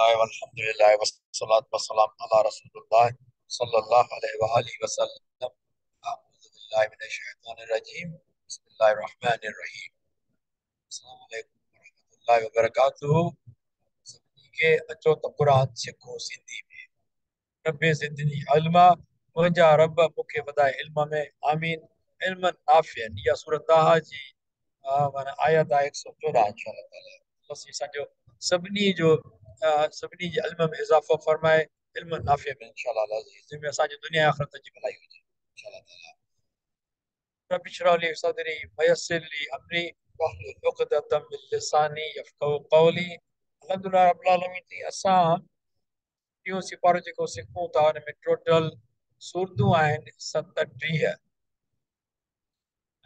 अल्हम्दुलिल्लाह वस्सलातु वस्सलाम अला रसूलिल्लाह सल्लल्लाहु अलैहि व आलिहि वसल्लम। अऊज़ु बिल्लाहि मिनश शैतानिर रजीम। बिस्मिल्लाहिर रहमानिर रहीम। अस्सलामु अलैकुम व रहमतुल्लाहि व बरकातुहू। सभिनी खे अचो त क़ुरान सिखो सिंधी में। रब ज़िदनी इल्मा, मुंहिंजा रब मूंखे वधाए इल्म में। आमीन। इल्म नाफ़िअन। इहा सूरत ताहा जी माना आयत आहे 114 इंशाअल्लाह ताला। बस असांजो सभिनी जो सभिनी जे इल्म में इज़ाफ़ो फरमाए, इल्म नाफ़िअ में इंशाअल्लाह अज़ीज़, जंहिंमें असांजी दुनिया आख़िरत जी भलाई हुजे इंशाअल्लाह ताला। रब इश्रह ली सदरी वयस्सिर ली अमरी वहलुल उक़दतम मिन लिसानी यफ़क़हू क़ौली। अल्हम्दुलिल्लाह रब्बिल आलमीन जी। असां टियों सिपारो जेको सिखूं था हुन में टोटल सूरतूं आहिनि 37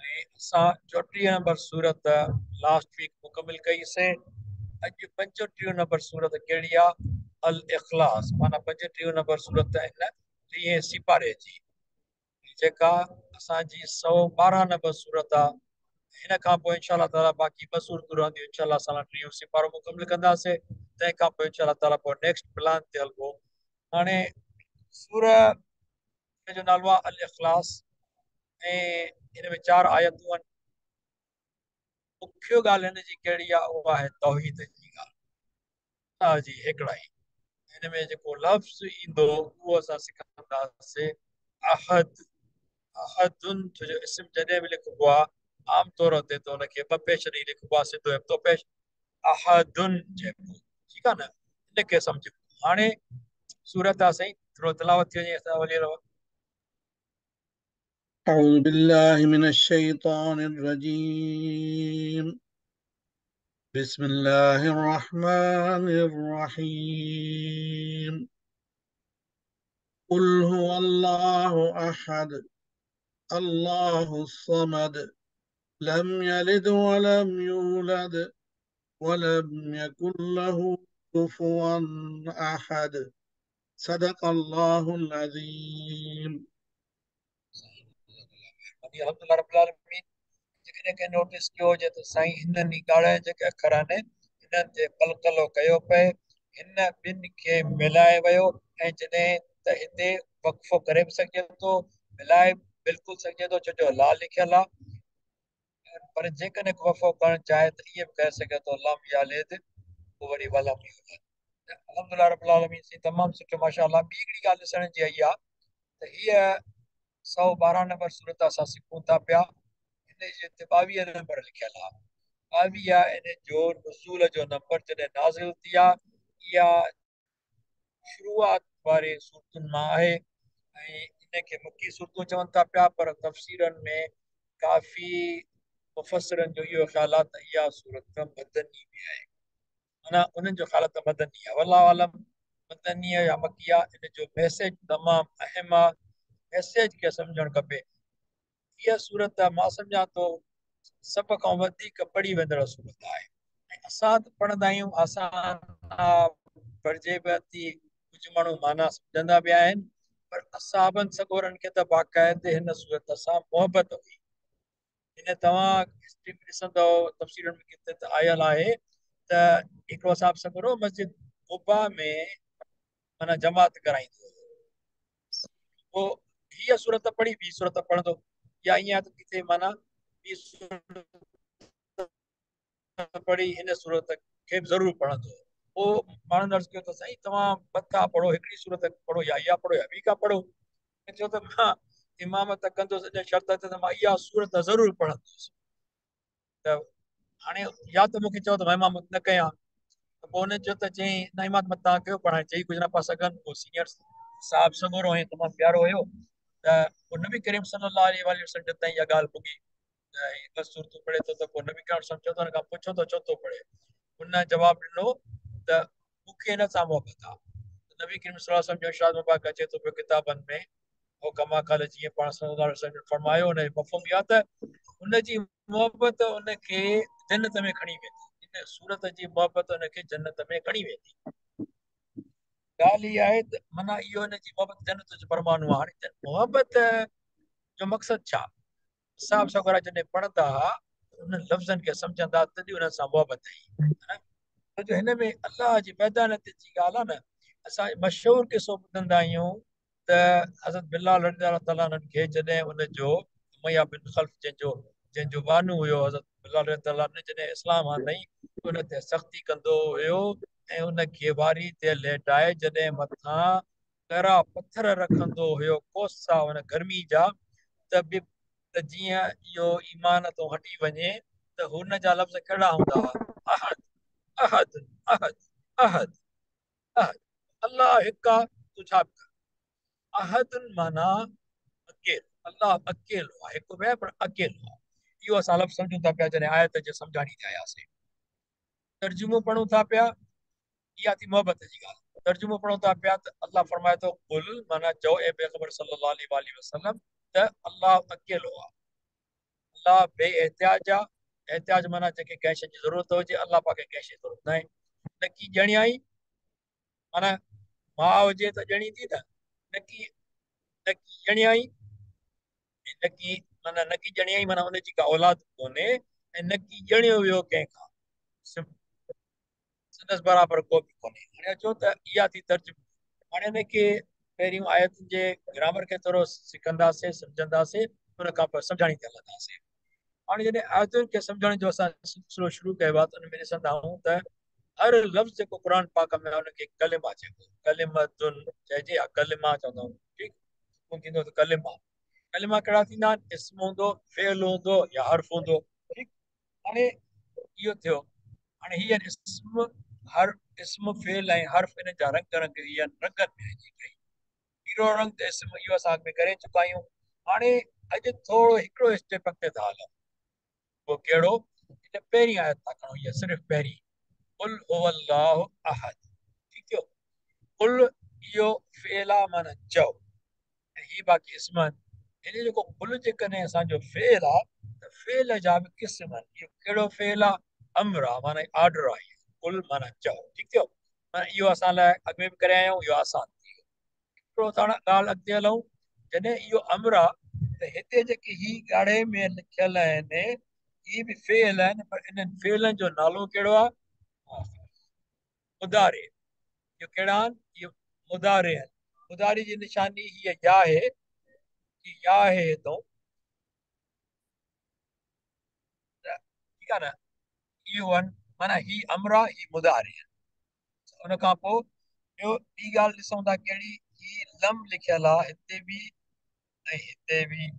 ऐं असां 34 नंबर सूरत लास्ट वीक मुकमिल कईसीं। अॼु 35 नंबर सूरत कहिड़ी आहे? अल इख़लास, माना 35 नंबर सूरत हिन टीहें सिपारे जी, जेका असांजी 112 नंबर सूरत आहे। हिन खां पोइ इंशाअल्लाह ताला बाक़ी 2 सूरतूं रहंदियूं। इंशाअल्लाह असां टीहों सिपारो मुकमिल कंदासीं। तंहिंखां पोइ इंशाअल्लाह ताला पोइ नेक्स्ट प्लान ते हलबो। हाणे सूर जो नालो आहे अल इख़लास ऐं हिन में 4 आयतूं आहिनि। मुख्य ॻाल्हि हिन जी कहिड़ी आहे? उहा आहे तौहीद जी ॻाल्हि, अल्लाह जी हिकिड़ाई। हिन में जेको लफ़्ज़ ईंदो उहो असां सिखंदासीं अहद। अहदुन जो इस्म जॾहिं बि लिखबो आहे आम तौर ते त हुनखे ॿ पेश ॾेई लिखबो आहे, सिधो हिफ्तो पेश अहदुन चइबो। ठीकु आहे न? हिनखे सम्झो। हाणे सूरत आहे साईं, थोरो तिलावत थी वञे असां वञी रहो। أعوذ بالله من الشيطان الرجيم. بسم الله الرحمن الرحيم. قل هو الله أحد الله الصمد لم يلد ولم يولد ولم يكن له كفوا أحد. صدق الله العظيم. अल्हम्दुलिल्लाह रब्बिल आलमीन। जेकॾहिं कंहिं नोटिस कयो हुजे त साईं हिननि ॻाढ़ा जेके अखर आहिनि हिननि ते कलकलो कयो पए, हिन ॿिनि खे मिलाए वियो। ऐं जॾहिं त हिते वक़फ़ो करे बि सघिजे थो, मिलाए बिल्कुलु सघिजे थो, छो जो ला लिखियल आहे। पर जेकॾहिं वक़फ़ो करणु चाहे त इहे बि करे सघे थो लम या लिद, पोइ वरी वलम यूलद। अल्हम्दुलिल्लाह रब्बिल आलमीन से तमामु सुठो माशाअल्लाह। ॿी हिकिड़ी ॻाल्हि ॾिसण जी आई आहे त हीअ 112 नंबर सूरत असां सिखूं था पिया। हिन जे 22 नंबर लिखियल आहे। 22 इन जो नुज़ूल जो नंबर जॾहिं नाज़िल थी आहे, इहा शुरूआत वारे सूरतुनि मां आहे। ऐं इनखे मकी सूरतूं चवनि था पिया, पर तफ़सीरनि में काफ़ी मुफ़सरनि जो इहो ख़्यालु आहे त इहा सूरत मदनी में आहे। माना उन्हनि जो ख़्यालु त मदनी आहे, वल्लाहु आलम मदनी या मकी आहे। इन जो मैसेज तमामु अहम आहे, मैसेज खे सम्झणु खपे। इहा सूरत मां सम्झां थो सभ खां वधीक पढ़ी वेंदड़ सूरत आहे। ऐं असां त पढ़ंदा आहियूं, आसान पढ़िजे बि थी, कुझु माण्हू माना सम्झंदा बि आहिनि, पर असाबनि सगोरनि खे त बाक़ाइदे हिन सूरत सां मोहबत हुई। हिन तव्हां हिस्ट्री में ॾिसंदव, तफ़सीरनि में किथे त आयल आहे त हिकिड़ो साहब सगोरो मस्जिद कुबा में माना जमात कराईंदो हुयो। पोइ हीअ सूरत पढ़ी ॿी सूरत पढ़ंदो, या ईअं त किथे माना ॿी सूरत पढ़ी हिन सूरत खे बि ज़रूरु पढ़ंदो। पोइ माण्हुनि अर्ज़ु कयो त साईं तव्हां ॿ पढ़ो, हिकिड़ी सूरत पढ़ो, या इहा पढ़ो या ॿी का पढ़ो। चयो त मां इमामत कंदुसि, अॼु शर्त ते त मां इहा सूरत ज़रूरु पढ़ंदुसि। त हाणे या त मूंखे चओ त मां इमामत न कयां, त पोइ हुन चयो त चई न इमामत तव्हां कयो, पढ़ाए चई कुझु न पिया सघनि। पोइ सीनियर साहिब सगोरो ऐं तमामु प्यारो हुयो, त पोइ नबी करीम सल्लल्लाहु अलैहि वसल्लम ताईं इहा ॻाल्हि पुॻी। बस सूरतूं पढ़े थो त पोइ नबी करीम सम्झो त हुन खां पुछो त छो थो पढ़े। हुन जवाबु ॾिनो त मूंखे हिन सां मोहबत आहे। नबी करीम सल्लल्लाहु अलैहि वसल्लम जो इरशाद मुबारक अचे थो पियो किताबनि में, हो कमा काल जीअं पाण सल्लल्लाहु अलैहि वसल्लम फरमायो, हुन जो मफ़हूम इहा त हुनजी मोहबत हुनखे जन्नत में खणी वेंदी। इन सूरत जी मोहबत हुनखे जन्नत में खणी वेंदी। ॻाल्हि इहा आहे त माना इहो हिनजी मोहबत जन्नत जो परमाणु आहे। हाणे मोहबत जो मक़सदु छा? साहिब सगोरा जॾहिं पढ़ंदा हुआ, उन लफ़्ज़नि खे सम्झंदा, तॾहिं हुन सां मोहबत आई। जो हिन में अलाह जी मैदान ते जी ॻाल्हि आहे न, असां मशहूरु किसो ॿुधंदा आहियूं त हज़रत बिलाल रज़ी अलाह ताला अन्हु खे जॾहिं उनजो उमैया बिन ख़ल्फ जंहिंजो जंहिंजो बानू हुयो हज़रत बिलाल रज़ी अलाह ताला जॾहिं इस्लाम आंदई उन ते सख़्ती कंदो हुयो ऐं उनखे वारी ते लेटाए जॾहिं मथां ॻरा पथर रखंदो हुयो कोसा हुन गर्मी जा त बि त जीअं इहो ईमान तो हटी वञे त हुन जा लफ़्ज़ कहिड़ा हूंदा हुआ? अहद अहद अहद अहद अहद, अल्लाह हिकु आहे, तूं छा बि कर। अहद माना अकेलो, अल्लाह अकेलो आहे, हिकु बि आहे पर अकेलो आहे। इहो असां लफ़्ज़ सम्झूं था पिया जॾहिं आयत जे सम्झाणी ते आयासीं। तर्जुमो पढ़ूं था पिया, इहा थी मोहबत जी ॻाल्हि। तर्जुमो पढ़ूं था पिया त अल्लाह फरमाए थो कुल माना चओ ए पैगंबर सल्लल्लाहु अलैहि वसल्लम त अल्लाह अकेलो आहे, अल्लाह बे एहतियाज आहे। एहतियाज माना जेके कंहिं शइ जी ज़रूरत हुजे, अल्लाह पाक खे कंहिं शइ जी ज़रूरत न आहे। न की ॼणियाई माना मां हुजे त ॼणी थी न, न की न की ॼणियाई, न की माना न की ॼणियाई माना हुनजी का औलाद कोन्हे, ऐं न की ॼणियो वियो कंहिंखां, संदसि बराबरि को बि कोन्हे। हाणे अचो त इहा थी तर्जुमो। हाणे हिनखे पहिरियों आयतुनि जे ग्रामर खे थोरो सिखंदासीं, सम्झंदासीं, हुन खां पोइ सम्झाणी ते हलंदासीं। हाणे जॾहिं आयतुनि खे सम्झण जो असां सिलसिलो शुरू कयो आहे त हुन में ॾिसंदा आहियूं त हर लफ़्ज़ जेको क़ुर पाक में आहे हुनखे कलिमा चइबो, कलिमतुन चइजे या कलिमा चवंदा आहियूं, ठीकु हुकुम थींदो त कलिमा। कलिमा कहिड़ा थींदा आहिनि? इस्म हूंदो, फेल हूंदो या हर्फ़ हूंदो, ठीकु। हाणे इहो थियो। हाणे हीअ इस्म हर इस्म फेल ऐं हर्फ़ इन जा रंग रंग इहा रंगनि में जी कई पीरो रंग त इस्म इहो असां अॻ में करे चुका आहियूं। हाणे अॼु थोरो हिकिड़ो स्टेप अॻिते था हलूं। वो कहिड़ो? इन पहिरीं आयत था खणो, इहा सिर्फ़ु पहिरीं कुल हुवल्लाहु अहद, ठीकु थियो। कुल इहो फेल आहे माना चओ, ऐं ही बाक़ी इस्म आहिनि। हिन जेको कुल जेकॾहिं असांजो फेल आहे त फेल जा बि क़िस्म आहिनि। इहो कहिड़ो फेल आहे? अमर आहे माना ऑर्डर आहे। कुल माना चओ, ठीकु थियो। माना इहो असां लाइ अॻ में बि करे आया आहियूं, इहो आसान थी वियो। हिकिड़ो ॻाल्हि अॻिते हलूं। जॾहिं इहो अमर आहे त हिते जेके ही ॻाढ़े में लिखियल आहिनि ही बि फेल आहिनि, पर इन्हनि फेलनि जो नालो कहिड़ो आहे? मुदारे। इहो कहिड़ा आहिनि? इहो मुदारे आहिनि। मुदारे जी निशानी हीअ या आहे कि या आहे हितां, ठीकु आहे न। इहो आहिनि माना ही अमर आहे, ही मुदारे आहे। उन खां पोइ ॿियो ॿी ॻाल्हि ॾिसूं था कहिड़ी, ही लम लिखियल आहे हिते बि ऐं हिते बि।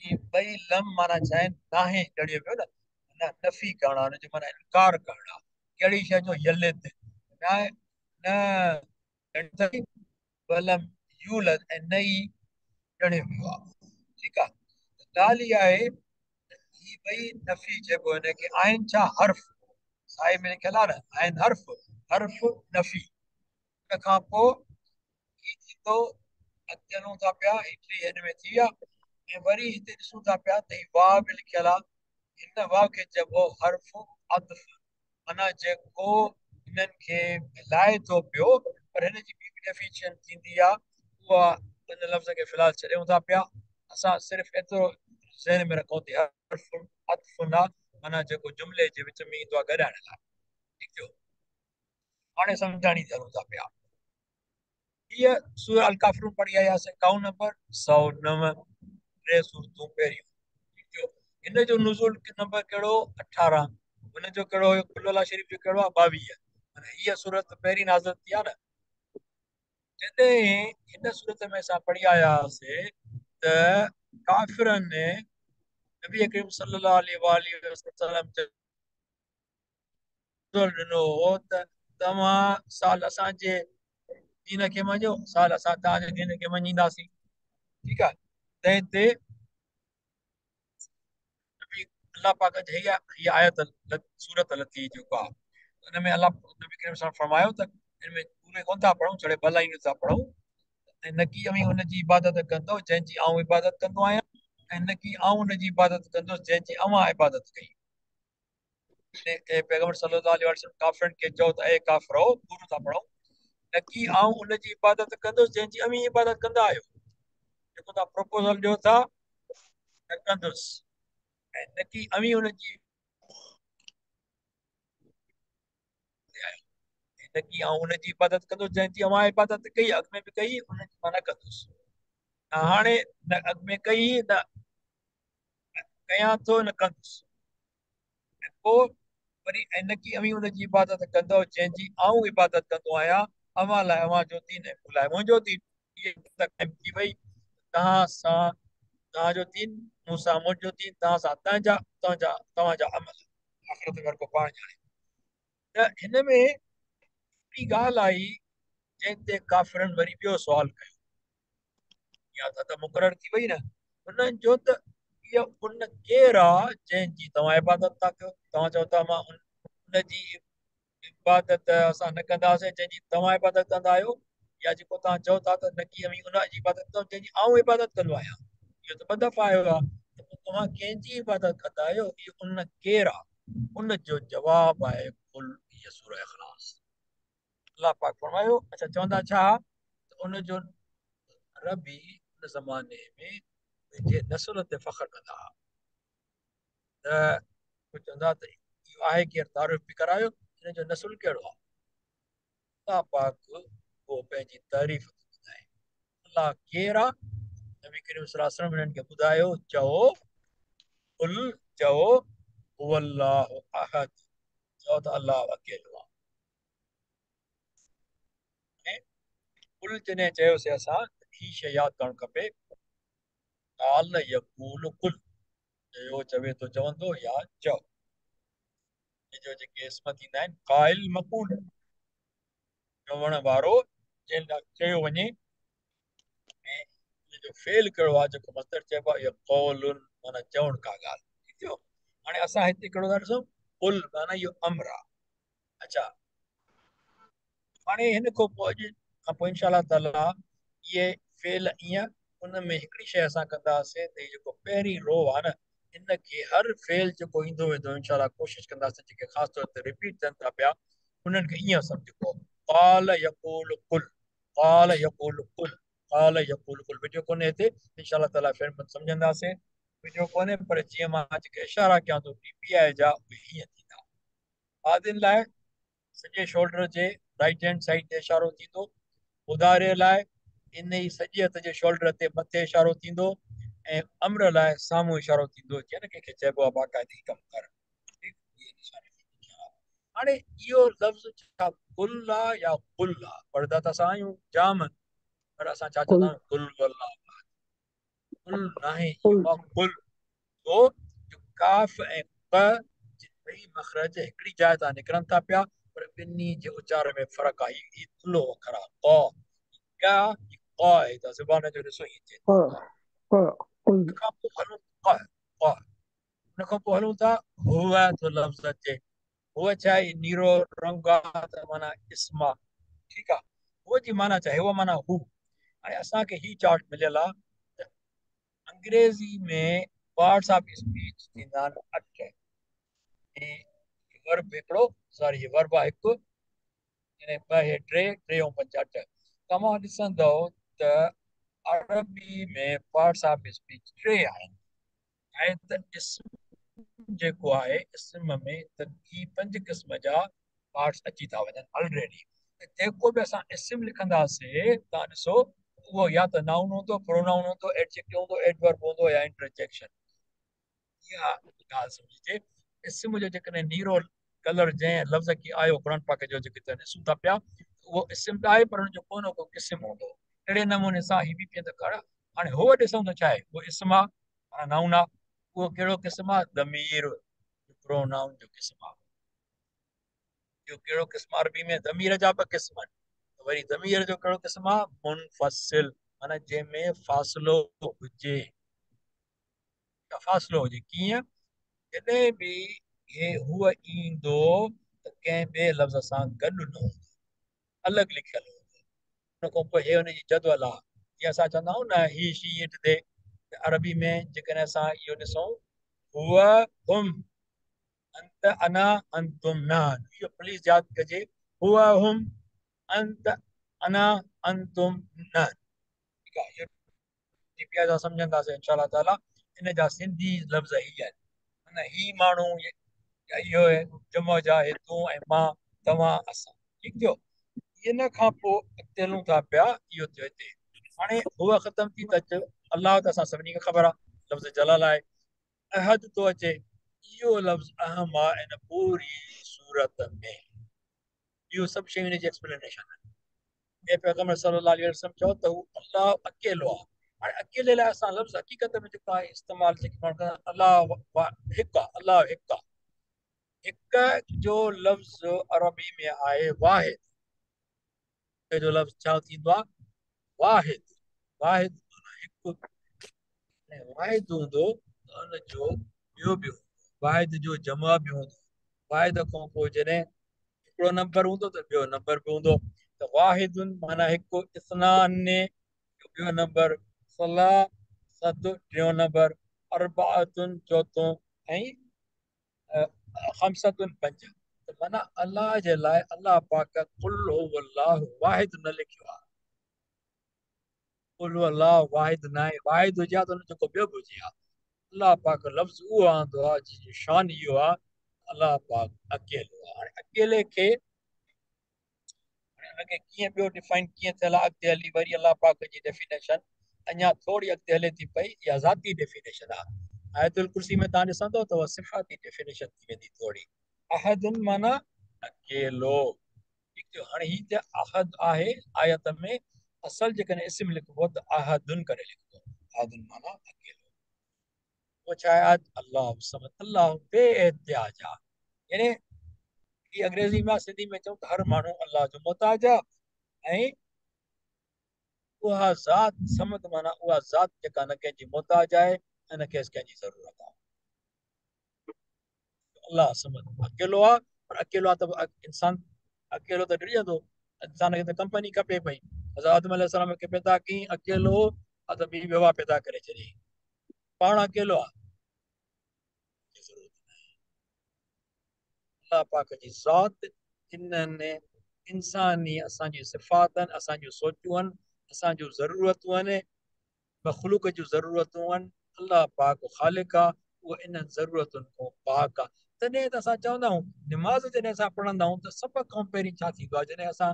ही ॿई लम माना छा आहिनि? नाहे जड़ियो पियो न, न नफ़ी करणु आहे, हुनजो माना इनकार करणु आहे कहिड़ी शइ जो? यलिद न न वलम यूलद, ऐं न ई ॼणियो वियो आहे, ठीकु आहे। ॻाल्हि इहा आहे ही ॿई नफ़ी चइबो हिनखे। आहिनि छा? हर्फ़, साए में लिखियल आहे न, आहिनि हर्फ़, हर्फ़ नफ़ी। उन खां पोइ ही थींदो, अॻिते हलूं था पिया, टी हिन में थी विया। ऐं वरी हिते ॾिसूं था पिया त ही वाव में लिखियल आहे। हिन वाव खे चइबो हर्फ़ अत्फ़, माना जेको हिननि खे मिलाए थो पियो, पर हिनजी ॿी बि डेफिनेशन थींदी आहे, उहा हिन लफ़्ज़ खे फ़िलहाल छॾियूं था पिया। असां सिर्फ़ु एतिरो ज़हन में रखूं थी हर्फ़ अत्फ़ न, माना जेको जुमिले जे विच में ईंदो आहे ॻॾाइण लाइ, ठीकु थियो। हाणे सम्झाणी ते हलूं था पिया। हीअ सूरह अल काफ़िरून पढ़ी आयासीं, काउं नंबर 109, टे सूरतूं पहिरियूं, ठीकु थियो। हिन जो नुज़ुल नंबर कहिड़ो? 18। हुनजो कहिड़ो हुयो? कुल अल्लाह शरीफ़ जो कहिड़ो आहे? 22। माना हीअ सूरत पहिरीं नाज़िल थी आहे न। जॾहिं हिन सूरत में असां पढ़ी आयासीं त काफ़िरनि नबी करीम सल्लल्लाहु अलैहि वसल्लम ॾिनो हो त तव्हां साल असांजे दीन खे मञो, साल असां तव्हांजे दीन खे मञींदासीं, ठीकु आहे। तंहिं ते अल्लाह पाक जी हीअ आयत सूरत लथी जेको आहे, हुन में अल्लाह नबी करीम सां फरमायो त हिन में पूरे कोन था पढ़ूं, छड़े ॿ लाइनूं था पढ़ूं। ऐं न की अवी हुनजी इबादत कंदो जंहिंजी आऊं इबादत कंदो आहियां, ऐं न की आऊं हुनजी इबादत कंदुसि जंहिंजी अवां इबादत कई। पैगंबर सल्लल्लाहु अलैहि वसल्लम काफ़िरनि खे चओ त ए काफ़िरो, पूरो था पढ़ूं, न की आऊं उनजी इबादत कंदुसि जंहिंजी अवी इबादत कंदा आहियो। जेको तव्हां प्रपोज़ल ॾियो था न कंदुसि, ऐं न की अवी हुनजी न की ऐं हुनजी इबादत कंदुसि जंहिंजी मां इबादत कई अॻ में बि कई हुनजी मां न कंदुसि न हाणे न अॻ में कई न कयां थो न कंदुसि ऐं पोइ वरी ऐं न की अवी हुनजी इबादत कंदो जंहिंजी आऊं इबादत कंदो आहियां अव्हां लाइ अव्हां जो दीन ऐं मूं लाइ मुंहिंजो दीन इहा इबादत काइम थी वई तव्हां सां तव्हांजो दीन मूं सां मुंहिंजो दीन तव्हां सां तव्हांजा अमल आख़िरत में को पाण ॼाणे त हिन में हिकिड़ी ॻाल्हि आई जंहिं ते काफ़िरनि वरी ॿियो सुवाल कयो या त मुक़रर थी वई न हुननि जो त इहा उन केरु आहे जंहिंजी तव्हां इबादत था कयो तव्हां चओ था मां उनजी इबादत असां न कंदासीं जंहिंजी तव्हां इबादत कंदा आहियो या जेको तव्हां चओ था त न की अमी उनजी इबादत कयो जंहिंजी आऊं इबादत कंदो आहियां इहो त ॿ दफ़ा आयो आहे त पोइ तव्हां कंहिंजी इबादत कंदा आहियो इहो उन केरु आहे उन जो जवाबु आहे कुल इहा सूरह इख़लास अलाह पाक फरमायो अच्छा चवंदा छा त उनजो रबी उन ज़माने में पंहिंजे नसुल ते फ़ख्रु कंदा हुआ त पोइ चवंदा त इहो आहे केरु तारीफ़ बि करायो हिन जो नसुल कहिड़ो आहे अलाह पाक उहो पंहिंजी तारीफ़ थो ॿुधाए अलाह केरु आहे नबी करीम सल्लल्लाहु अलैहि वसल्लम हिननि खे ॿुधायो चओ कुल चओ हुवल्लाहु अहद चओ त अलाह अकेलो आहे ऐं कुल जॾहिं चयोसीं असां ही शइ यादि करणु खपे काल यकूल कुल चयो चवे थो चवंदो या चओ जो जेके इस्म थींदा आहिनि काइल मकूल चवण वारो जंहिं लाइ चयो वञे ऐं जो फेल कहिड़ो आहे जेको मस्तर चइबो आहे इहो कौलुन माना चवण का ॻाल्हि ठीकु थियो हाणे असां हिते कहिड़ो था ॾिसूं कुल माना इहो अमर आहे अच्छा हाणे हिन खां पोइ अॼु खां पोइ इनशा ताला इहे फेल ईअं उन में हिकिड़ी शइ असां कंदासीं त हीअ जेको पहिरीं रो आहे न इनखे हर फेल जेको ईंदो वेंदो इनशा कोशिशि कंदासीं जेके ख़ासि तौर ते रिपीट थियनि था पिया उन्हनि खे ईअं सम्झिबो काल यकूल कुल काल यकूल कुल काल यकूल कुल वीडियो कोन्हे हिते इनशा ताला फिर सम्झंदासीं वीडियो कोन्हे पर जीअं मां जेके इशारा कयां थो टीपीआई जा उहे हीअं थींदा आदिन लाइ सॼे शोल्डर जे राइट हैंड साइड ते इशारो थींदो उधारे लाइ इन ई सॼे हथ जे शोल्डर ते मथे इशारो थींदो ऐं अमर लाइ साम्हूं इशारो थींदो जीअं न कंहिंखे चइबो आहे बाक़ाइदगी कमु कर हाणे इहो लफ़्ज़ छा कुल आहे या कुल आहे पढ़ंदा त असां आहियूं जाम पर असां छा चवंदा कुल आहियूं कुल वल्लाह कुल नाहे कुल इहो आहे कुल छो जो काफ़ ऐं क ॿई मखरज हिकिड़ी जाइ तां निकिरनि था पिया पर ॿिन्ही जे उचार में फ़र्क़ु आहे ही थुल्हो अखर आहे क्या क़ आहे त ज़ुबान जो ॾिसो हीअं थिए क क कुल हुन खां पोइ हलूं क़ क़ हुन खां पोइ हलूं था हुआ थो लफ़्ज़ अचे हुअ छा आहे नीरो रंग आहे त माना इस्म आहे ठीकु आहे हुअ जी माना छा आहे हुअ माना हू हाणे असांखे ही चार्ट मिलियल आहे त अंग्रेज़ी में पार्ट्स ऑफ स्पीच थींदा आहिनि 8 ऐं वर्ब हिकिड़ो सॉरी वर्ब आहे हिकु यानी 2 हे 3 3 ऐं 5 8 तव्हां ॾिसंदव त अरबी में पार्ट्स ऑफ स्पीच 3 आहिनि ऐं त इस्म जेको आहे इस्म में त ही 5 क़िस्म जा पार्ट्स अची था वञनि ऑलरेडी जेको बि असां इस्म लिखंदासीं तव्हां ॾिसो उहो या त नाउन हूंदो प्रोनाउन हूंदो एडजेक्टिव हूंदो एडवर्ब हूंदो या इंटरजेक्शन इहा ॻाल्हि सम्झिजे इस्म जो जेकॾहिं नीरो कलर जंहिं लफ़्ज़ खे आयो क़ुर पाक जो जेके ॾिसूं था पिया उहो इस्म आहे पर हुनजो को न को क़िस्म हूंदो अहिड़े नमूने सां ही बि पिए त कर हाणे हो ॾिसूं त छा आहे उहो इस्म आहे माना नाउन आहे उहो कहिड़ो क़िस्म आहे ज़मीर प्रोनाउन जो क़िस्म आहे इहो कहिड़ो क़िस्म आहे अरबी में ज़मीर जा ॿ क़िस्म आहिनि वरी ज़मीर जो कहिड़ो क़िस्म आहे मुनफ़सिल माना जंहिंमें फ़ासिलो हुजे फ़ासिलो हुजे कीअं जॾहिं बि हे हूअ ईंदो त कंहिं ॿिए लफ़्ज़ सां गॾु न हूंदो अलॻि लिखियल हूंदो हुन खां पोइ हे हुनजी जदवल आहे जीअं असां चवंदा आहियूं न ही शी इट दे अरबी में जेकॾहिं असां इहो ॾिसूं हुअ हुम अंत अना अंतुम नान इहो प्लीज़ यादि कजे हुअ हुम अंत अना अंतुम नान ठीकु आहे इहो टीपीआई सां सम्झंदासीं इनशा ताला इन जा सिंधी लफ़्ज़ ही आहिनि माना ही माण्हू इहो जमो जा हे तूं ऐं मां तव्हां असां ठीकु थियो इन खां पोइ अॻिते हलूं था पिया, इहो थियो हिते। हाणे हुअ ख़तम थी त चयो अलाह त असां सभिनी खे ख़बर आहे लफ़्ज़ जलाल आहे। अहद थो अचे, इहो लफ़्ज़ अहम आहे इन पूरी सूरत में। इहो सभु शयूं हिन जी एक्सप्लेनेशन आहे। ऐं पैगम्बर सल्लल्लाहु अलैहि वसल्लम चओ त हू अलाह अकेलो आहे। हाणे अकेले लाइ असां लफ़्ज़ हक़ीक़त में जेको आहे इस्तेमालु जेके माण्हू कंदा आहिनि, अलाह हिकु आहे, अलाह हिकु आहे। हिक जो लफ़्ज़ अरबी में आहे वाहिद। हिक जो लफ़्ज़ छा थींदो आहे? वाहिद। वाहिद माना हिकु। ऐं वाहिद हूंदो त हुनजो ॿियो बि हूंदो, वाहिद जो जमा बि हूंदो। वाहिद खां पोइ जॾहिं हिकिड़ो नंबर हूंदो त ॿियो नंबर बि हूंदो। त वाहिदुन माना हिकु, इस्नाने ॿियो नंबर, सला सत टियों नंबर, अरबातुन चोथों, ऐं खमसतुन पंज। त माना अलाह जे लाइ अलाह पाक कुल हु अल्लाह वाहिद न लिखियो आहे। कुल हु अल्लाह वाहिद न आहे। वाहिद हुजे हा त हुन जेको ॿियो बि हुजे हा। अलाह पाक लफ़्ज़ उहो आंदो आहे जंहिंजी शान इहो आहे अलाह पाक अकेलो आहे। हाणे अकेले खे हुनखे कीअं ॿियो डिफाइन कीअं थियल आहे, अॻिते हली वरी अलाह पाक जी डेफिनेशन अञा थोरी अॻिते हले थी पई। इहा ज़ाती डेफिनेशन आहे। आयतुल कुर्सी में तव्हां ॾिसंदो त उहा सिफ़ाती डेफिनेशन थी वेंदी थोरी। अहदुन माना अकेलो। ठीकु थियो। हाणे हीअ त अहद आहे आयत में, असल जेकॾहिं इस्म लिखबो त अहदुन करे लिखबो। अहदुन माना अकेलो। वो छा आहे? अल्लाह समद, अल्लाह बेएहतियाज आहे। यानी ही अंग्रेज़ी में सिंधी में चऊं त हर माण्हू अल्लाह जो मोहताज आहे। ऐं उहा ज़ात समद माना उहा ज़ात जेका न कंहिंजी मोहताज आहे ऐं न खेसि कंहिंजी ज़रूरत आहे। अल्लाह समद अकेलो आहे। पर अकेलो आहे त इंसान अकेलो त ॾिरी वेंदो। इंसान खे त कंपनी खपे पई। हज़रत आदम अलैहिस्सलाम खे पैदा कई अकेलो आहे त ॿी विवाह पैदा करे छॾियईं। पाण अकेलो आहे। अल्लाह पाक जी ज़ात इन्हनि इंसानी असांजी सिफ़ात आहिनि, असांजूं सोचूं आहिनि, असांजूं ज़रूरतूं आहिनि, मखलूक जूं ज़रूरतूं आहिनि। अल्लाह पाक ख़ालिक आहे, उहो इन्हनि ज़रूरतुनि खां पाक आहे। तॾहिं त असां चवंदा आहियूं निमाज़ जॾहिं असां पढ़ंदा आहियूं त सभ खां पहिरीं छा थींदो आहे? जॾहिं असां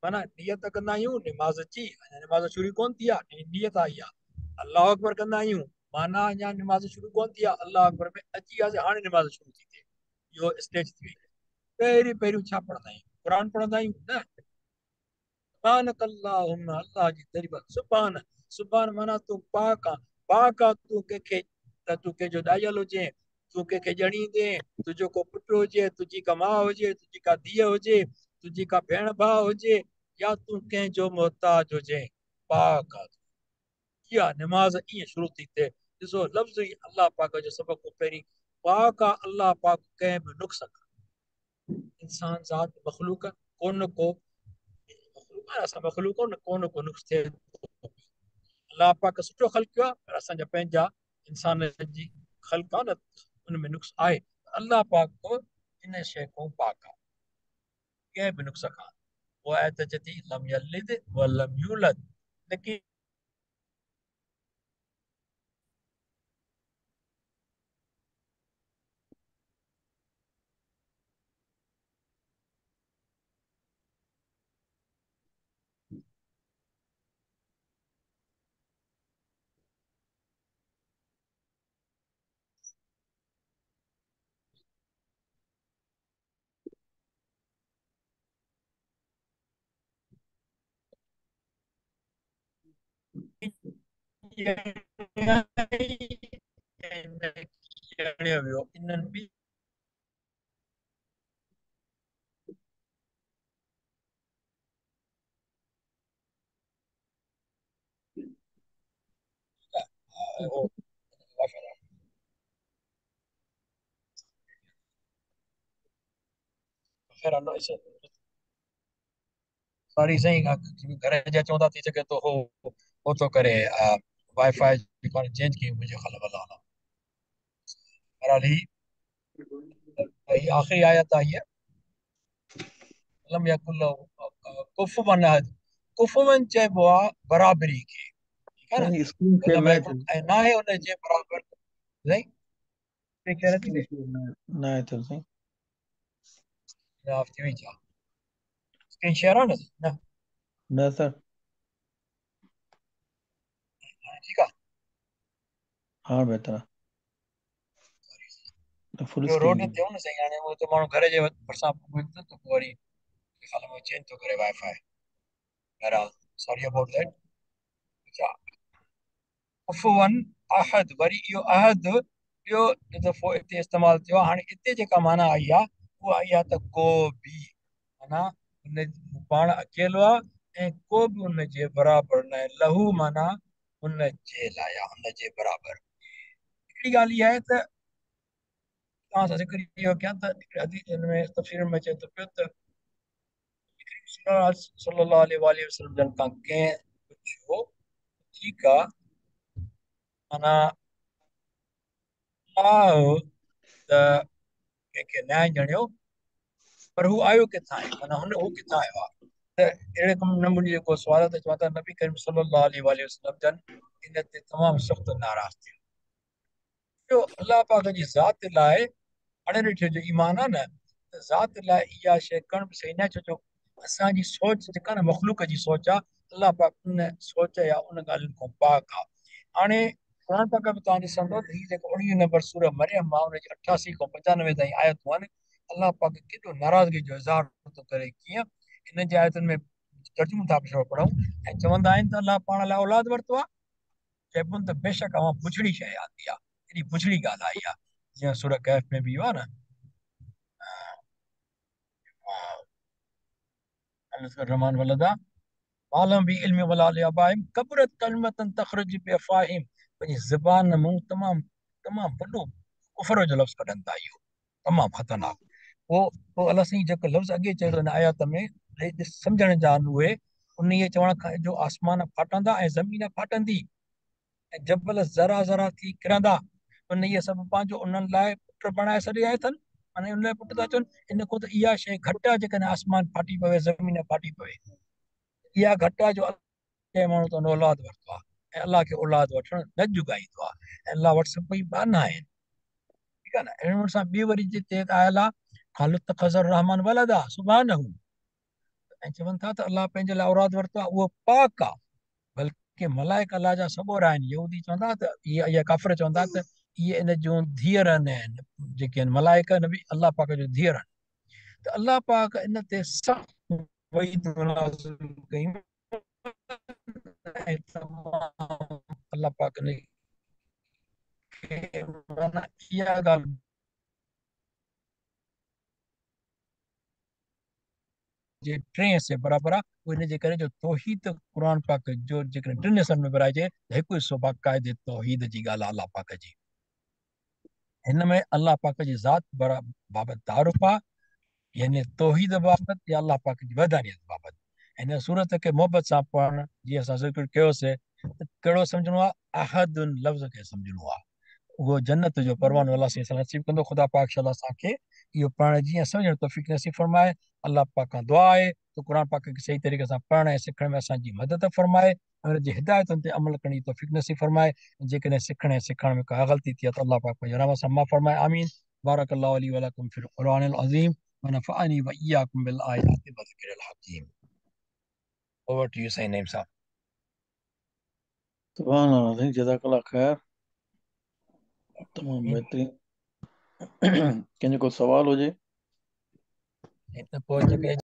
माना नियत कंदा आहियूं निमाज़ जी, अञा निमाज़ शुरू कोन थी आहे, नियत आई आहे। अलाह अकबर कंदा आहियूं, माना अञा निमाज़ शुरू कोन थी आहे, अलाह अकबर में अची वियासीं, हाणे निमाज़ शुरू थी थिए। इहो स्टेज थी वई। पहिरीं पहिरियों छा पढ़ंदा आहियूं? क़ुर पढ़ंदा आहियूं न। सुभानक अल्लाहुम्म, अल्लाह जी तारीफ़। सुभान, सुभान माना तूं पाक आहे। पाक आहे तूं कंहिंखे त तूं कंहिंजो ॾाइल हुजे, तूं कंहिंखे ॼणींदे, तुंहिंजो को पुटु हुजे, तुंहिंजी का माउ हुजे, तुंहिंजी का धीअ हुजे, तुंहिंजी का भेण भाउ हुजे, या तूं कंहिंजो मोहताज हुजे, पाक आहे। इहा निमाज़ ईअं शुरू थी थिए। ॾिसो लफ़्ज़ ई अलाह पाक जो सभ खां पहिरीं पाक आहे। अलाह पाक कंहिं बि नुक़्स खां, इंसान ज़ात मखलूक कोन को मखलूक आहे, असां मखलूक को न को नुक़्स थिए। अलाह पाक सुठो ख़ल्क़ कयो आहे, पर असांजा पंहिंजा इंसान जी ख़ल्क़ आहे न, उनमें नुक़्स आहे। अलाह पाक इन शइ खां पाक आहे, कंहिं बि नुक़्स खां। उहा आयत चए थी लम यलिद व लम यूलद, लेकिन इन्हनि बि सॉरी साईं, घर जा चवंदा थी सघे थो हो थो करे वाईफाई चेंज कयूं मुंहिंजो ख़ाली भला। बहरहाल ही आख़िरी आयत आहे। हीअ लम यकुल लहू कुफुवन अहद। कुफुवन चइबो आहे बराबरी खे, ठीकु आहे न। साईं स्क्रीन शेयर मतिलबु न हिकिड़ो थियल, ऐं न आहे हुनजे बराबरि। साईं कहिड़े थी स्क्रीन शेयर न थियल साईं। ऑफ थी वई छा? स्क्रीन शेयर आहे न? न सर। ठीकु आहे। हाँ बेहतर है। फुल ॿियो रोड स्क्रीन ते न साईं, हाणे उहो त माण्हू घर जे भरिसां वेंदो त पोइ वरी ख़्याल में चेंज थो करे वाईफाई। बहरहाल सॉरी अबाउट दैट। अच्छा, कुफुवन अहद, वरी इहो अहद ॿियो दफ़ो हिते इस्तेमालु थियो आहे। हाणे हिते जेका माना आई आहे उहा आई आहे त को बि, माना हुन पाण अकेलो आहे ऐं को बि हुन जे बराबरि न आहे। लहू माना हुन जे लाइ आहे, हुन जे बराबरि। हिकिड़ी ॻाल्हि इहा आहे त तव्हां सां ज़िक्र इहो कयां त हिन में तफ़सीर में अचे थो पियो त सल्लल्लाहु अलैहि वसल्लम जन खां कंहिं पुछियो, ठीकु आहे माना आओ त कंहिंखे न्याय ॼणियो, पर हू आयो किथां आहे, माना हू किथां आयो आहे। त अहिड़े नमूने जेको सुवाल आहे त चवनि था नबी करीम सल्लल्लाहु अलैहि वसल्लम जन इन ते तमामु सख़्तु नाराज़ थियो। ॿियो अलाह पाक जी ज़ात लाइ हाणे ॾिठो जो ईमान आहे न, त ज़ात लाइ इहा शइ करणु बि सही न आहे। छो जो असांजी सोच जेका न मख़लूक जी सोच आहे, अलाह पाक उन सोच या उन ॻाल्हियुनि खां पाक आहे। हाणे क़ुर पाक में तव्हां ॾिसंदो त हीअ जेको 19 नंबर सूरह मरियम आहे, उनजी 88 खां 95 ताईं आयतूं आहिनि। अलाह पाक केॾो नाराज़गी जो इज़हार थो करे। कीअं? हिन जे आयतुनि में तर्जुमो था पढ़ूं ऐं चवंदा आहिनि त अलाह पाण लाइ औलाद वरितो आहे। चइबो त बेशक अवां बुछड़ी शइ आंदी आहे, एॾी बुछड़ी ॻाल्हि आई आहे। जीअं सूरह कैफ में बि इहो आहे न, रहमान वलदा आलम बि इल्म वला अबाइम कबरत कलमतन तखरज बेफाहिम, पंहिंजी ज़बान मूं तमामु तमामु वॾो कुफर जो लफ़्ज़ कढनि था, इहो तमामु ख़तरनाक। पोइ अलाह साईं जेको लफ़्ज़ अॻे चयो हिन आयत में सम्झण जा आहिनि उहे, उन चवण खां जो आसमान फाटंदा ऐं ज़मीन फाटंदी ऐं जबल ज़रा ज़रा थी किरंदा, उन इहे सभु पंहिंजो उन्हनि लाइ पुट बणाए छॾिया अथनि। माना उन लाइ पुट था चवनि, इन खां त इहा शइ घटि आहे जेकॾहिं आसमान फाटी पवे, ज़मीन फाटी पवे। इहा घटि आहे जो कंहिं माण्हू त औलाद वरितो आहे ऐं अलाह खे औलाद वठणु न जुगाईंदो आहे ऐं अलाह वटि सभई बाना आहिनि। ठीकु आहे न? अहिड़े नमूने सां ॿी वरी जिते आयल आहे ख़ालिद तखज़र रहमान वलदा सुभानहू, ऐं चवनि था त अलाह पंहिंजे लाइ औलाद वरितो आहे, उहो पाक आहे। बल्कि मलाइक अलाह जा सबोरा आहिनि। यहूदी चवंदा त इहा काफ़िर चवंदा त इहे इन जूं धीअर आहिनि, जेके आहिनि मलाइक नबी अलाह पाक जो धीअर आहिनि। त अलाह पाक इन ते सख़्तु वईद नाज़िल कयूं ऐं अलाह पाक ने माना इहा ॻाल्हि जे 3 हिसे बराबरि आहे। उहो इन जे करे जो तौहीद क़ुर पाक जो जेकॾहिं 3 हिसनि में विराइजे त हिकु हिसो बाक़ाइदे तौहीद जी ॻाल्हि आहे अलाह पाक जी। हिन में अलाह पाक जी ज़ात बाबति तारुफ़ आहे, यानी तौहीद बाबति या अलाह पाक जी वहदानियत बाबति। हिन सूरत खे मोहबत सां पढ़णु, जीअं असां ज़िक्र कयोसीं, त कहिड़ो सम्झणो आहे? अहदुन लफ़्ज़ खे सम्झणो आहे। उहो जन्नत जो परवानो अलाह साईं नसीब कंदो। ख़ुदा पाक शाला असांखे इहो पढ़ण जीअं सम्झण तौफ़ीक़ नसीब फरमाए। अलाह पाक खां दुआ आहे त क़ुर पाक खे सही तरीक़े सां पढ़ण ऐं सिखण में असांजी मदद फरमाए, हुन जी हिदायतुनि ते अमल करण जी तौफ़ीक़ नसीब फरमाए। जेकॾहिं सिखण ऐं सिखण में का ग़लती थी आहे त अलाह पाक पंहिंजे रहम सां माफ़ फरमाए। आमीन। बारक अल्लाहु ली व लकुम फिल क़ुरआनिल अज़ीम व नफ़अनी व इय्याकुम बिल आयाति व ज़िक्रिल हकीम। ओवर टू यू सही नेम साहब। सुभान अल्लाह साईं, जज़ाकल्लाह ख़ैर, तमामु बहितरीन। कंहिंजो को सवाल हुजे? पोइ जेके